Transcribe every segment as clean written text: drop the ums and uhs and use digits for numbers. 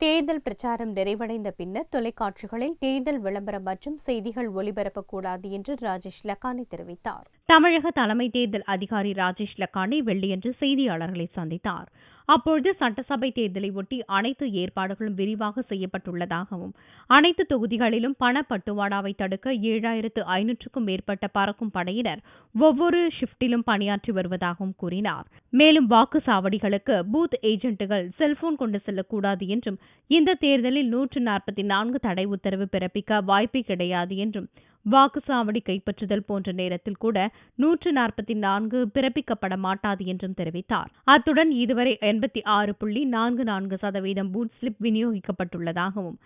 தேர்தல் பிரச்சாரம் நிறைவடைந்த பின்னர் தொலைக்காட்சிகளில் தேர்தல் விளம்பரம் மற்றும் செய்திகள் ஒளிபரப்பக்கூடாது என்று ராஜேஷ் லக்கானி தெரிவித்தார். தமிழக தலைமை தேர்தல் அதிகாரி ராஜேஷ் லக்கானி வெள்ளியன்று செய்தியாளர்களை சந்தித்தார். அப்பொழுது சட்டசபை தேர்தலை ஒட்டி அனைத்து ஏற்பாடுகளும் விரிவாக செய்யப்பட்டுள்ளதாகவும் அனைத்து தொகுதிகளிலும் பணப்பட்டுவாடாவை தடுக்க 7500க்கும் மேற்பட்ட பறக்கும் படையினர் ஒவ்வொரு ஷிப்டிலும் பணியாற்றி வருவதாகவும் கூறினார். மேலும் வாக்குச்சாவடிகளுக்கு பூத் ஏஜென்ட்டுகள் செல்போன் கொண்டு செல்லக்கூடாது என்றும் இந்த தேர்தலில் 144 தடை உத்தரவு பிறப்பிக்க வாய்ப்பே கிடையாது என்றும் வாக்குச்சாவடி கைப்பற்றுதல் போன்ற நேரத்தில் கூட 144 பிறப்பிக்கப்பட மாட்டாது என்றும் தெரிவித்தார். அத்துடன் இதுவரை 86.44% பூத் ஸ்லிப் விநியோகிக்கப்பட்டுள்ளதாகவும்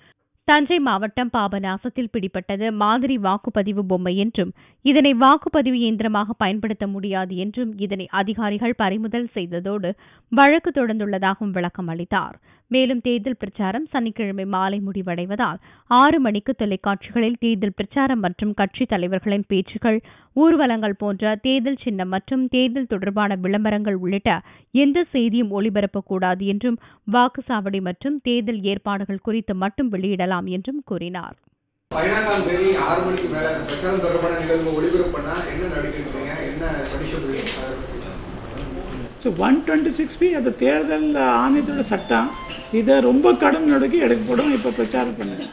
தஞ்சை மாவட்டம் பாபநாசத்தில் பிடிபட்டது மாதிரி வாக்குப்பதிவு பொம்மை என்றும் இதனை வாக்குப்பதிவு இயந்திரமாக பயன்படுத்த முடியாது என்றும் இதனை அதிகாரிகள் பறிமுதல் செய்ததோடு வழக்கு தொடர்ந்துள்ளதாகவும் விளக்கம் அளித்தார். மேலும் தேர்தல் பிரச்சாரம் சனிக்கிழமை மாலை முடிவடைவதால் 6 மணிக்கு தொலைக்காட்சிகளில் தேர்தல் பிரச்சாரம் மற்றும் கட்சி தலைவர்களின் பேச்சுக்கள், ஊர்வலங்கள் போன்ற தேர்தல் சின்னம் மற்றும் தேர்தல் தொடர்பான விளம்பரங்கள் உள்ளிட்ட எந்த செய்தியும் ஒளிபரப்பக்கூடாது என்றும் வாக்குச்சாவடி மற்றும் தேர்தல் ஏற்பாடுகள் குறித்து மட்டும் வெளியிடலாம் என்றும் கூறினார். 126B அது தேர்தல் ஆணையத்தோட சட்டம். இதை ரொம்ப கடும் நடக்கி எடுக்கப்படும். இப்போ பிரச்சாரம் பண்ணுங்க.